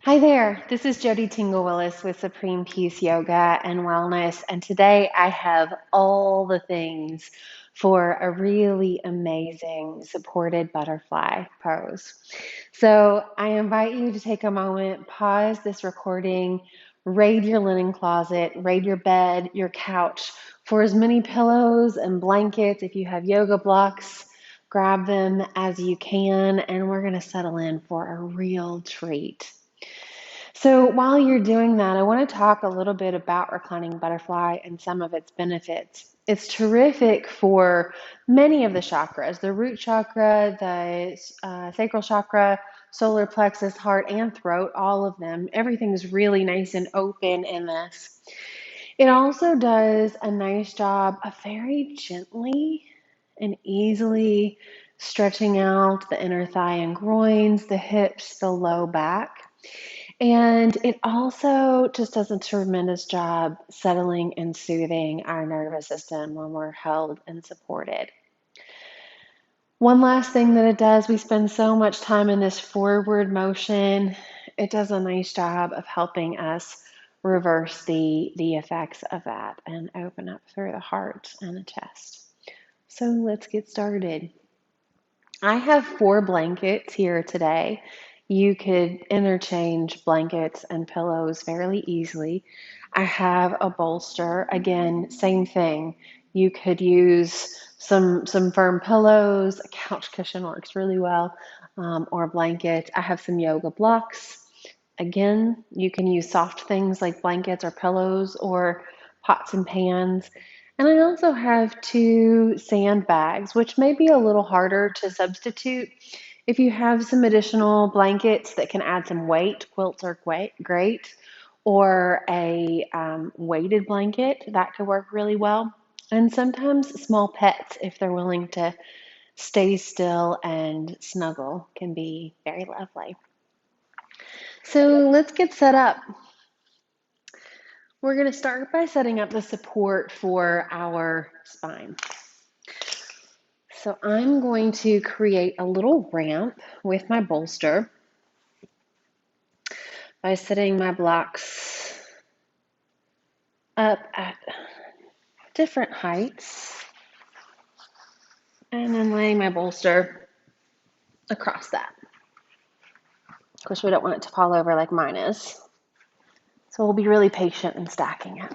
Hi there, this is Jody Tingle Willis with Supreme Peace Yoga and Wellness, and today I have all the things for a really amazing supported butterfly pose. So I invite you to take a moment, pause this recording, raid your linen closet, raid your bed, your couch for as many pillows and blankets. If you have yoga blocks, grab them as you can, and we're going to settle in for a real treat. So while you're doing that, I want to talk a little bit about reclining butterfly and some of its benefits. It's terrific for many of the chakras, the root chakra, the sacral chakra, solar plexus, heart, and throat, all of them. Everything's really nice and open in this. It also does a nice job of very gently and easily stretching out the inner thigh and groins, the hips, the low back. And it also just does a tremendous job settling and soothing our nervous system when we're held and supported. One last thing that it does, we spend so much time in this forward motion. It does a nice job of helping us reverse the effects of that and open up through the heart and the chest. So let's get started. I have 4 blankets here today. You could interchange blankets and pillows fairly easily. I have a bolster. Again, same thing. You could use some firm pillows. A couch cushion works really well, or a blanket. I have some yoga blocks. Again, you can use soft things like blankets or pillows or pots and pans. And I also have 2 sandbags, which may be a little harder to substitute. If you have some additional blankets that can add some weight, quilts are great, or a weighted blanket, that could work really well. And sometimes small pets, if they're willing to stay still and snuggle, can be very lovely. So let's get set up. We're going to start by setting up the support for our spine. So I'm going to create a little ramp with my bolster by setting my blocks up at different heights and then laying my bolster across that. Of course, we don't want it to fall over like mine is. So we'll be really patient in stacking it.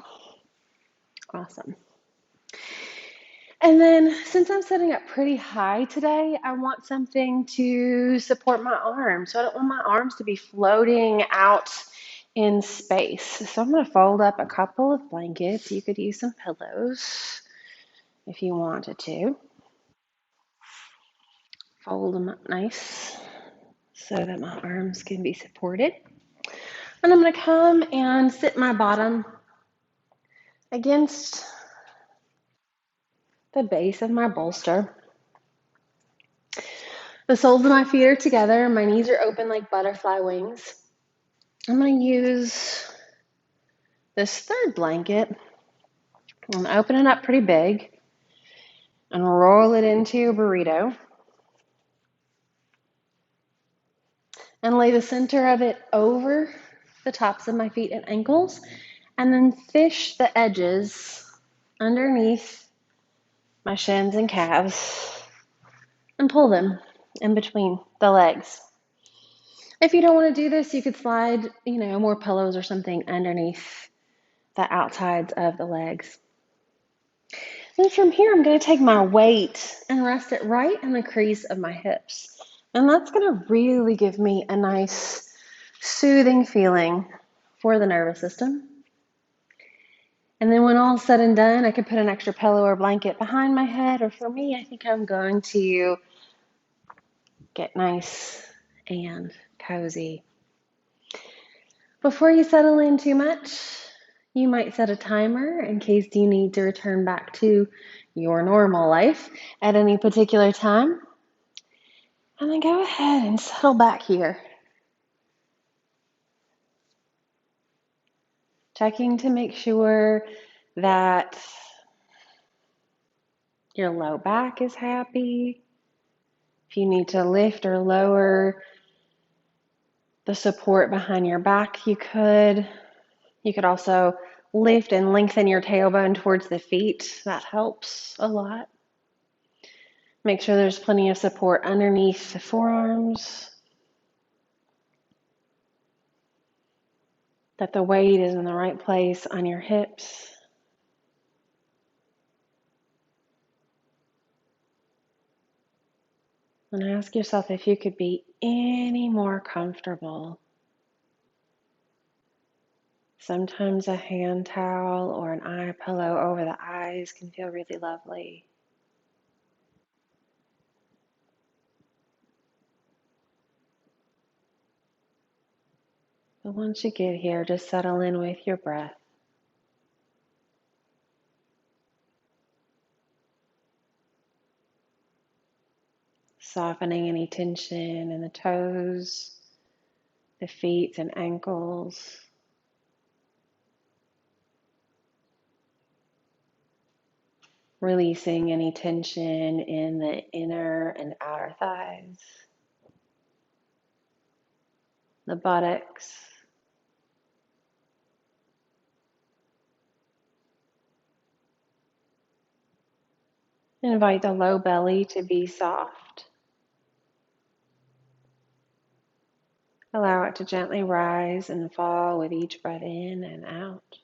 Awesome. And then since I'm setting up pretty high today, I want something to support my arms. So I don't want my arms to be floating out in space. So I'm going to fold up a couple of blankets. You could use some pillows if you wanted to. Fold them up nice so that my arms can be supported. And I'm going to come and sit my bottom against the base of my bolster. The soles of my feet are together. My knees are open like butterfly wings. I'm going to use this third blanket. I'm going to open it up pretty big and roll it into a burrito. And lay the center of it over the tops of my feet and ankles. And then fish the edges underneath my shins and calves and pull them in between the legs. If you don't want to do this, you could slide, more pillows or something underneath the outsides of the legs. Then from here, I'm going to take my weight and rest it right in the crease of my hips. And that's going to really give me a nice soothing feeling for the nervous system. And then when all's said and done, I could put an extra pillow or blanket behind my head, or for me, I think I'm going to get nice and cozy. Before you settle in too much, you might set a timer in case you need to return back to your normal life at any particular time. And then go ahead and settle back here. Checking to make sure that your low back is happy. If you need to lift or lower the support behind your back. You could also lift and lengthen your tailbone towards the feet. That helps a lot. Make sure there's plenty of support underneath the forearms, that the weight is in the right place on your hips. And ask yourself if you could be any more comfortable. Sometimes a hand towel or an eye pillow over the eyes can feel really lovely. But once you get here, just settle in with your breath. Softening any tension in the toes, the feet and ankles. Releasing any tension in the inner and outer thighs, the buttocks. Invite the low belly to be soft. Allow it to gently rise and fall with each breath in and out.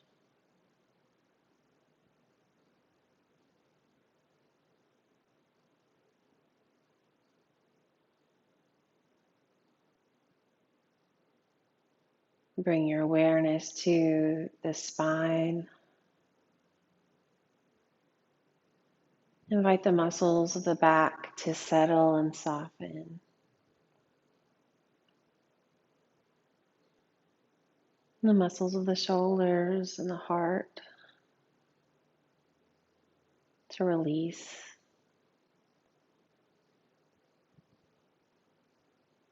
Bring your awareness to the spine. Invite the muscles of the back to settle and soften. The muscles of the shoulders and the heart to release.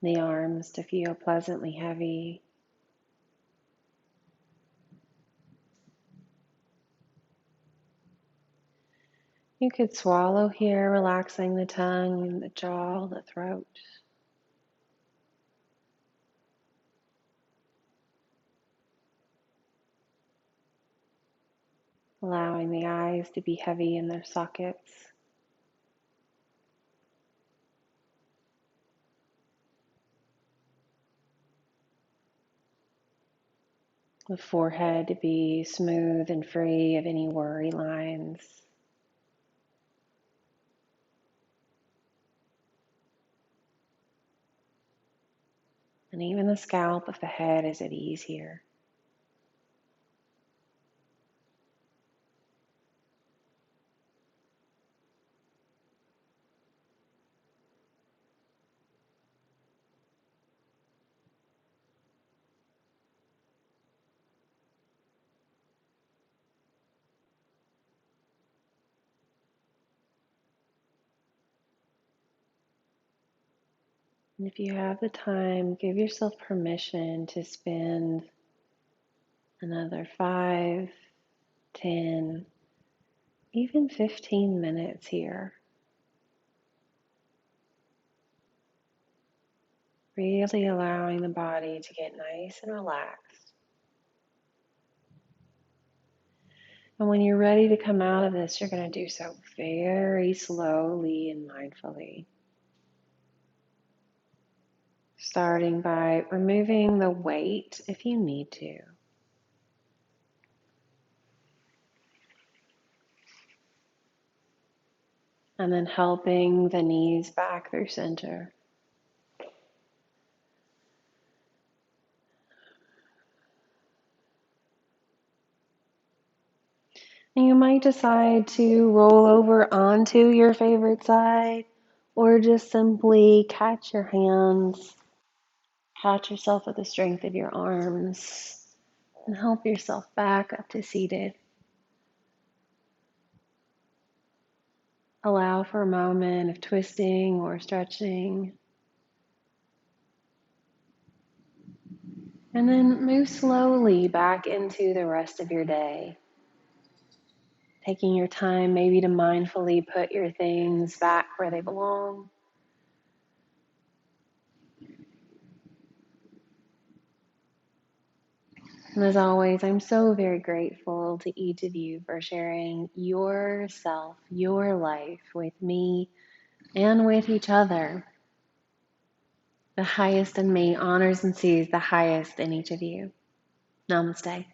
The arms to feel pleasantly heavy. You could swallow here, relaxing the tongue, the jaw, the throat. Allowing the eyes to be heavy in their sockets. The forehead to be smooth and free of any worry lines. And even the scalp of the head is at ease here. And if you have the time, give yourself permission to spend another 5, 10, even 15 minutes here. Really allowing the body to get nice and relaxed. And when you're ready to come out of this, you're going to do so very slowly and mindfully. Starting by removing the weight if you need to. And then helping the knees back through center. And you might decide to roll over onto your favorite side, or just simply catch your hands, catch yourself with the strength of your arms, and help yourself back up to seated. Allow for a moment of twisting or stretching. And then move slowly back into the rest of your day. Taking your time maybe to mindfully put your things back where they belong. And as always, I'm so very grateful to each of you for sharing yourself, your life with me and with each other. The highest in me honors and sees the highest in each of you. Namaste.